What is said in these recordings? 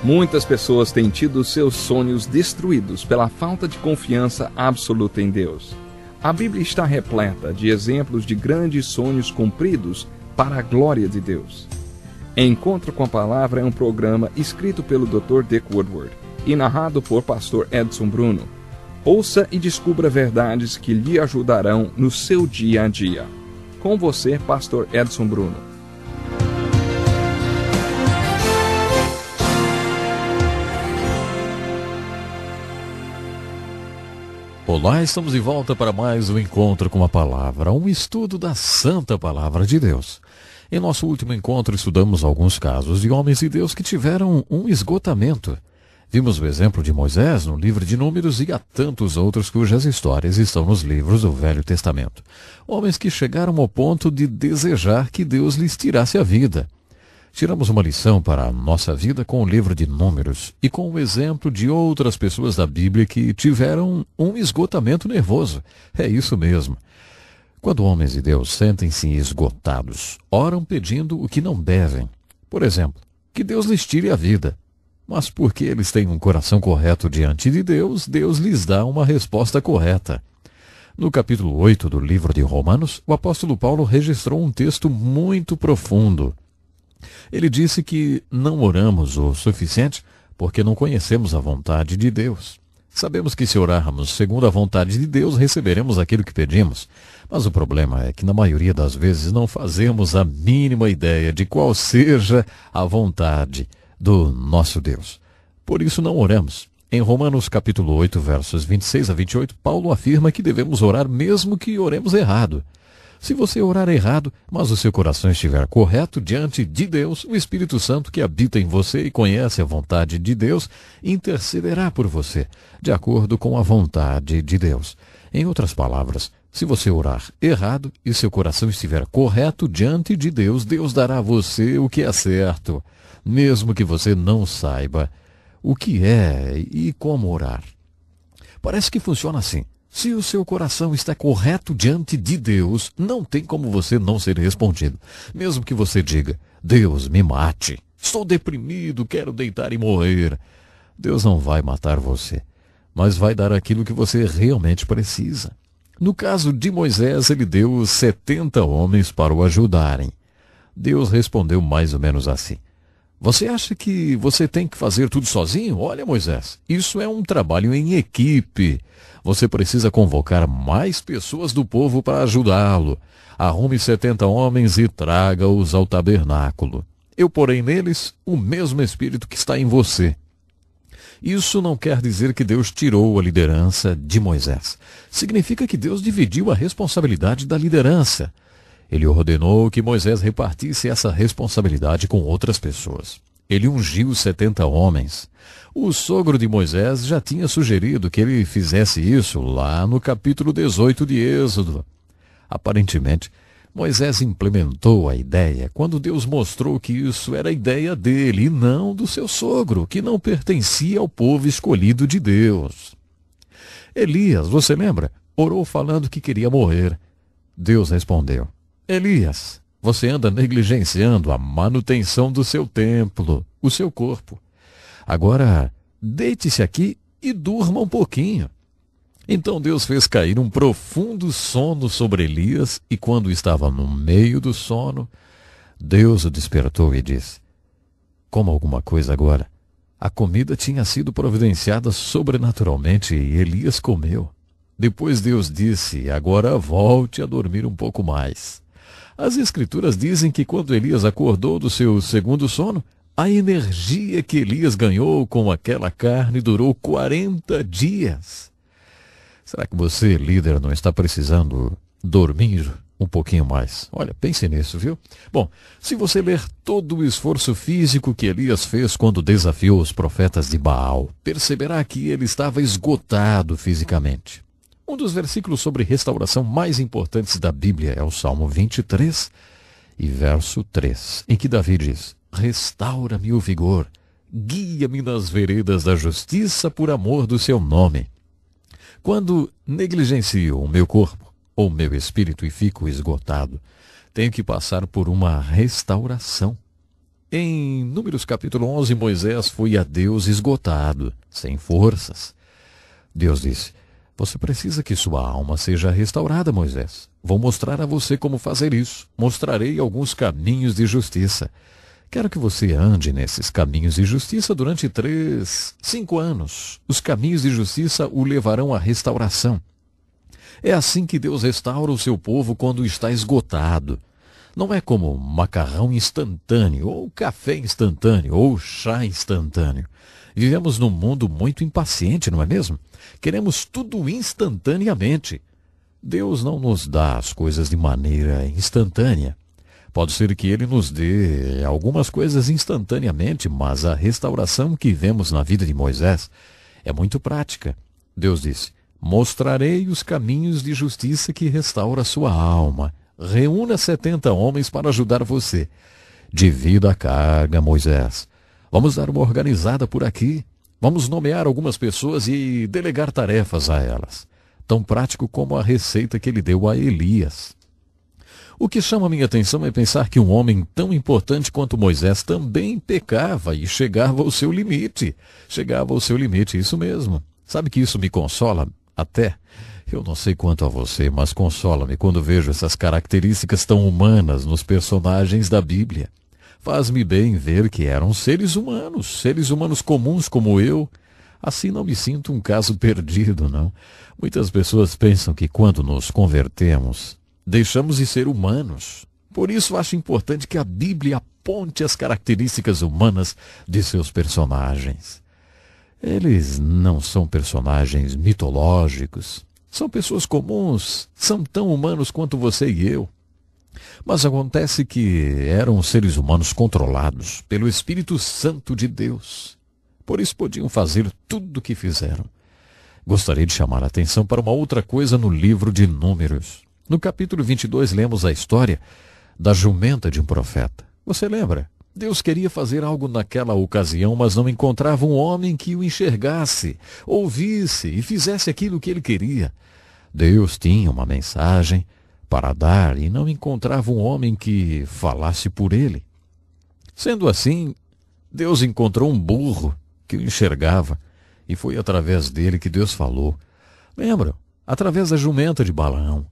Muitas pessoas têm tido seus sonhos destruídos pela falta de confiança absoluta em Deus. A Bíblia está repleta de exemplos de grandes sonhos cumpridos para a glória de Deus. Encontro com a Palavra é um programa escrito pelo Dr. Dick Woodward e narrado por Pastor Edson Bruno. Ouça e descubra verdades que lhe ajudarão no seu dia a dia. Com você, Pastor Edson Bruno. Olá, estamos de volta para mais um Encontro com a Palavra, um estudo da Santa Palavra de Deus. Em nosso último encontro, estudamos alguns casos de homens de Deus que tiveram um esgotamento. Vimos o exemplo de Moisés no livro de Números e há tantos outros cujas histórias estão nos livros do Velho Testamento. Homens que chegaram ao ponto de desejar que Deus lhes tirasse a vida. Tiramos uma lição para a nossa vida com o livro de Números e com o exemplo de outras pessoas da Bíblia que tiveram um esgotamento nervoso. É isso mesmo. Quando homens de Deus sentem-se esgotados, oram pedindo o que não devem. Por exemplo, que Deus lhes tire a vida. Mas porque eles têm um coração correto diante de Deus, Deus lhes dá uma resposta correta. No capítulo 8 do livro de Romanos, o apóstolo Paulo registrou um texto muito profundo. Ele disse que não oramos o suficiente porque não conhecemos a vontade de Deus. Sabemos que se orarmos segundo a vontade de Deus, receberemos aquilo que pedimos. Mas o problema é que na maioria das vezes não fazemos a mínima ideia de qual seja a vontade do nosso Deus. Por isso não oramos. Em Romanos capítulo 8, versos 26 a 28, Paulo afirma que devemos orar mesmo que oremos errado. Se você orar errado, mas o seu coração estiver correto diante de Deus, o Espírito Santo que habita em você e conhece a vontade de Deus, intercederá por você, de acordo com a vontade de Deus. Em outras palavras, se você orar errado e seu coração estiver correto diante de Deus, Deus dará a você o que é certo, mesmo que você não saiba o que é e como orar. Parece que funciona assim. Se o seu coração está correto diante de Deus, não tem como você não ser respondido. Mesmo que você diga, Deus me mate, estou deprimido, quero deitar e morrer. Deus não vai matar você, mas vai dar aquilo que você realmente precisa. No caso de Moisés, ele deu 70 homens para o ajudarem. Deus respondeu mais ou menos assim. Você acha que você tem que fazer tudo sozinho? Olha, Moisés, isso é um trabalho em equipe. Você precisa convocar mais pessoas do povo para ajudá-lo. Arrume 70 homens e traga-os ao tabernáculo. Eu porei neles o mesmo Espírito que está em você. Isso não quer dizer que Deus tirou a liderança de Moisés. Significa que Deus dividiu a responsabilidade da liderança. Ele ordenou que Moisés repartisse essa responsabilidade com outras pessoas. Ele ungiu 70 homens. O sogro de Moisés já tinha sugerido que ele fizesse isso lá no capítulo 18 de Êxodo. Aparentemente, Moisés implementou a ideia quando Deus mostrou que isso era a ideia dele e não do seu sogro, que não pertencia ao povo escolhido de Deus. Elias, você lembra? Orou falando que queria morrer. Deus respondeu, Elias, você anda negligenciando a manutenção do seu templo, o seu corpo. Agora, deite-se aqui e durma um pouquinho. Então Deus fez cair um profundo sono sobre Elias e quando estava no meio do sono, Deus o despertou e disse, coma alguma coisa agora. A comida tinha sido providenciada sobrenaturalmente e Elias comeu. Depois Deus disse, agora volte a dormir um pouco mais. As Escrituras dizem que quando Elias acordou do seu segundo sono, a energia que Elias ganhou com aquela carne durou 40 dias. Será que você, líder, não está precisando dormir um pouquinho mais? Olha, pense nisso, viu? Bom, se você ler todo o esforço físico que Elias fez quando desafiou os profetas de Baal, perceberá que ele estava esgotado fisicamente. Um dos versículos sobre restauração mais importantes da Bíblia é o Salmo 23 e verso 3, em que Davi diz, restaura-me o vigor, guia-me nas veredas da justiça por amor do seu nome. Quando negligencio o meu corpo ou meu espírito e fico esgotado, tenho que passar por uma restauração. Em Números capítulo 11, Moisés foi a Deus esgotado, sem forças. Deus disse: você precisa que sua alma seja restaurada, Moisés. Vou mostrar a você como fazer isso. Mostrarei alguns caminhos de justiça. Quero que você ande nesses caminhos de justiça durante 5 anos. Os caminhos de justiça o levarão à restauração. É assim que Deus restaura o seu povo quando está esgotado. Não é como macarrão instantâneo, ou café instantâneo, ou chá instantâneo. Vivemos num mundo muito impaciente, não é mesmo? Queremos tudo instantaneamente. Deus não nos dá as coisas de maneira instantânea. Pode ser que Ele nos dê algumas coisas instantaneamente, mas a restauração que vemos na vida de Moisés é muito prática. Deus disse: mostrarei os caminhos de justiça que restaura a sua alma. Reúna 70 homens para ajudar você. Divida a carga, Moisés. Vamos dar uma organizada por aqui. Vamos nomear algumas pessoas e delegar tarefas a elas. Tão prático como a receita que ele deu a Elias. O que chama minha atenção é pensar que um homem tão importante quanto Moisés também pecava e chegava ao seu limite. Chegava ao seu limite, isso mesmo. Sabe que isso me consola até? Eu não sei quanto a você, mas consola-me quando vejo essas características tão humanas nos personagens da Bíblia. Faz-me bem ver que eram seres humanos comuns como eu. Assim não me sinto um caso perdido, não. Muitas pessoas pensam que quando nos convertemos, deixamos de ser humanos. Por isso acho importante que a Bíblia aponte as características humanas de seus personagens. Eles não são personagens mitológicos. São pessoas comuns, são tão humanos quanto você e eu. Mas acontece que eram seres humanos controlados pelo Espírito Santo de Deus. Por isso podiam fazer tudo o que fizeram. Gostaria de chamar a atenção para uma outra coisa no livro de Números. No capítulo 22 lemos a história da jumenta de um profeta. Você lembra? Deus queria fazer algo naquela ocasião, mas não encontrava um homem que o enxergasse, ouvisse e fizesse aquilo que ele queria. Deus tinha uma mensagem para dar e não encontrava um homem que falasse por ele. Sendo assim, Deus encontrou um burro que o enxergava e foi através dele que Deus falou. Lembram? Através da jumenta de Balaão.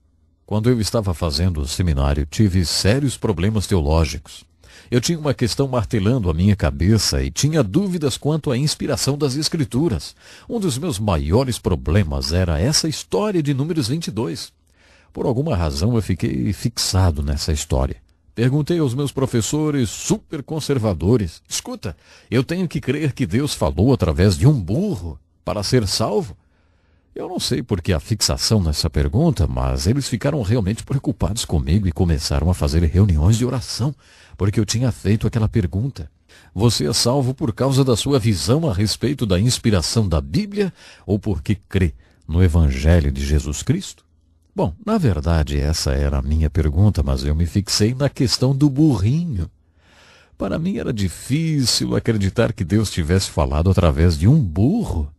Quando eu estava fazendo o seminário, tive sérios problemas teológicos. Eu tinha uma questão martelando a minha cabeça e tinha dúvidas quanto à inspiração das Escrituras. Um dos meus maiores problemas era essa história de Números 22. Por alguma razão eu fiquei fixado nessa história. Perguntei aos meus professores super conservadores: escuta, eu tenho que crer que Deus falou através de um burro para ser salvo? Eu não sei por que a fixação nessa pergunta, mas eles ficaram realmente preocupados comigo e começaram a fazer reuniões de oração, porque eu tinha feito aquela pergunta. Você é salvo por causa da sua visão a respeito da inspiração da Bíblia ou porque crê no Evangelho de Jesus Cristo? Bom, na verdade essa era a minha pergunta, mas eu me fixei na questão do burrinho. Para mim era difícil acreditar que Deus tivesse falado através de um burro.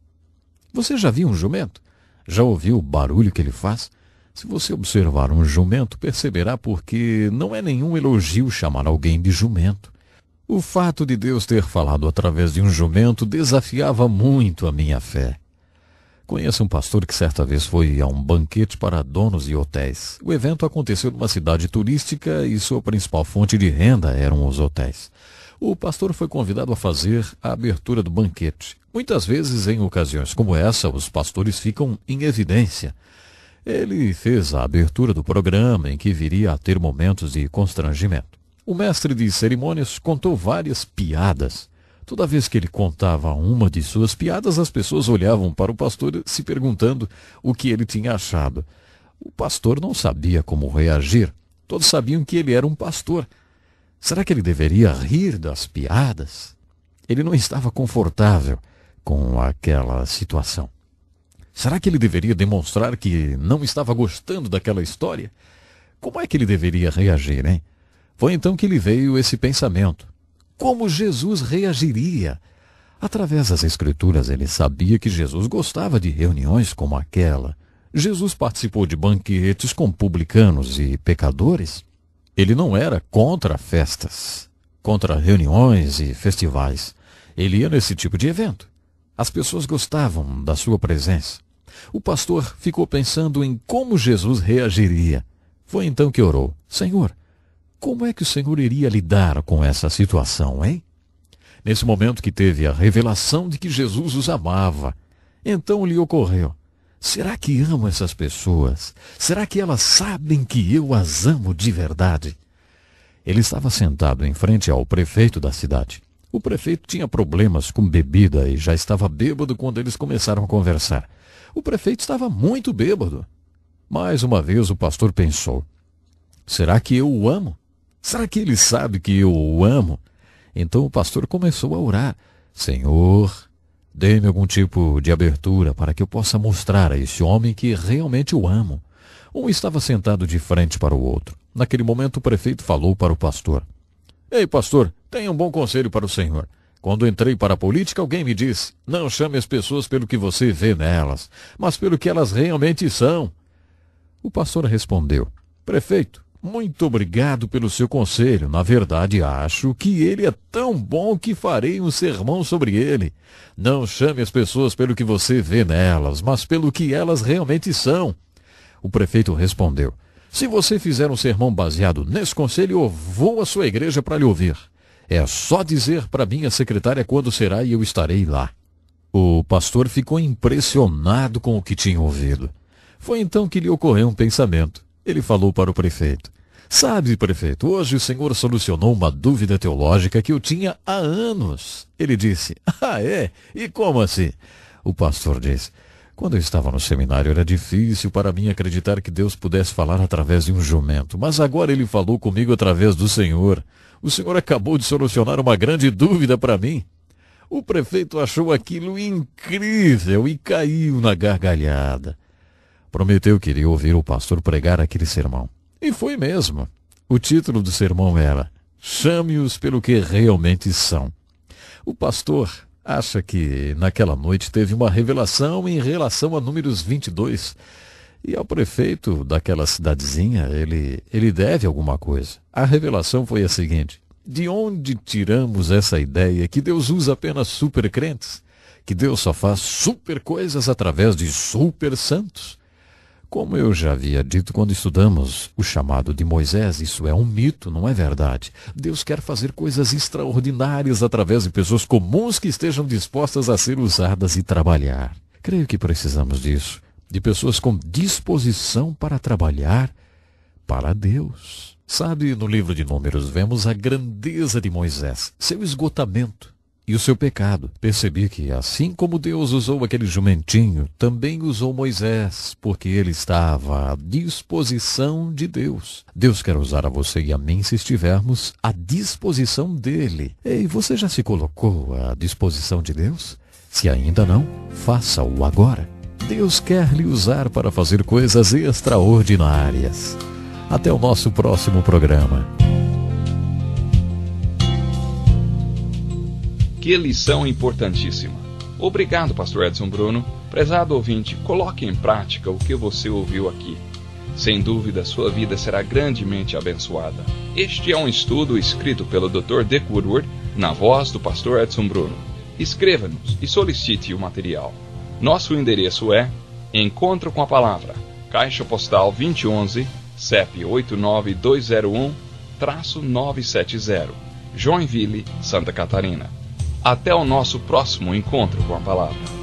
Você já viu um jumento? Já ouviu o barulho que ele faz? Se você observar um jumento, perceberá porque não é nenhum elogio chamar alguém de jumento. O fato de Deus ter falado através de um jumento desafiava muito a minha fé. Conheço um pastor que certa vez foi a um banquete para donos de hotéis. O evento aconteceu numa cidade turística e sua principal fonte de renda eram os hotéis. O pastor foi convidado a fazer a abertura do banquete. Muitas vezes, em ocasiões como essa, os pastores ficam em evidência. Ele fez a abertura do programa, em que viria a ter momentos de constrangimento. O mestre de cerimônias contou várias piadas. Toda vez que ele contava uma de suas piadas, as pessoas olhavam para o pastor se perguntando o que ele tinha achado. O pastor não sabia como reagir. Todos sabiam que ele era um pastor. Será que ele deveria rir das piadas? Ele não estava confortável com aquela situação. Será que ele deveria demonstrar que não estava gostando daquela história? Como é que ele deveria reagir, hein? Foi então que lhe veio esse pensamento. Como Jesus reagiria? Através das Escrituras, ele sabia que Jesus gostava de reuniões como aquela. Jesus participou de banquetes com publicanos e pecadores. Ele não era contra festas. contra reuniões e festivais. Ele ia nesse tipo de evento. As pessoas gostavam da sua presença. O pastor ficou pensando em como Jesus reagiria. Foi então que orou: Senhor, como é que o Senhor iria lidar com essa situação, hein? Nesse momento que teve a revelação de que Jesus os amava, então lhe ocorreu: será que amo essas pessoas? Será que elas sabem que eu as amo de verdade? Ele estava sentado em frente ao prefeito da cidade. O prefeito tinha problemas com bebida e já estava bêbado quando eles começaram a conversar. O prefeito estava muito bêbado. Mais uma vez o pastor pensou: será que eu o amo? Será que ele sabe que eu o amo? Então o pastor começou a orar: Senhor, dê-me algum tipo de abertura para que eu possa mostrar a esse homem que realmente o amo. Um estava sentado de frente para o outro. Naquele momento o prefeito falou para o pastor: Ei, pastor, tenho um bom conselho para o senhor. Quando entrei para a política, alguém me disse: não chame as pessoas pelo que você vê nelas, mas pelo que elas realmente são. O pastor respondeu: Prefeito, muito obrigado pelo seu conselho. Na verdade, acho que ele é tão bom que farei um sermão sobre ele. Não chame as pessoas pelo que você vê nelas, mas pelo que elas realmente são. O prefeito respondeu: se você fizer um sermão baseado nesse conselho, eu vou à sua igreja para lhe ouvir. É só dizer para minha secretária quando será e eu estarei lá. O pastor ficou impressionado com o que tinha ouvido. Foi então que lhe ocorreu um pensamento. Ele falou para o prefeito: sabe, prefeito, hoje o senhor solucionou uma dúvida teológica que eu tinha há anos. Ele disse: ah, é? E como assim? O pastor disse: quando eu estava no seminário era difícil para mim acreditar que Deus pudesse falar através de um jumento, mas agora ele falou comigo através do Senhor. O senhor acabou de solucionar uma grande dúvida para mim. O prefeito achou aquilo incrível e caiu na gargalhada. Prometeu que iria ouvir o pastor pregar aquele sermão. E foi mesmo. O título do sermão era: Chame-os pelo que realmente são. O pastor acha que naquela noite teve uma revelação em relação a Números 22. E ao prefeito daquela cidadezinha, ele deve alguma coisa. A revelação foi a seguinte: de onde tiramos essa ideia que Deus usa apenas super crentes? Que Deus só faz super coisas através de super santos? Como eu já havia dito quando estudamos o chamado de Moisés, isso é um mito, não é verdade. Deus quer fazer coisas extraordinárias através de pessoas comuns que estejam dispostas a ser usadas e trabalhar. Creio que precisamos disso, de pessoas com disposição para trabalhar para Deus. Sabe, no livro de Números vemos a grandeza de Moisés, seu esgotamento e o seu pecado. Percebi que, assim como Deus usou aquele jumentinho, também usou Moisés, porque ele estava à disposição de Deus. Deus quer usar a você e a mim se estivermos à disposição dele. Ei, você já se colocou à disposição de Deus? Se ainda não, faça-o agora. Deus quer lhe usar para fazer coisas extraordinárias. Até o nosso próximo programa. Que lição importantíssima. Obrigado, pastor Edson Bruno. Prezado ouvinte, coloque em prática o que você ouviu aqui. Sem dúvida, sua vida será grandemente abençoada. Este é um estudo escrito pelo Dr. Dick Woodward, na voz do pastor Edson Bruno. Escreva-nos e solicite o material. Nosso endereço é Encontro com a Palavra, Caixa Postal 2011, CEP 89201-970, Joinville, Santa Catarina. Até o nosso próximo encontro com a Palavra.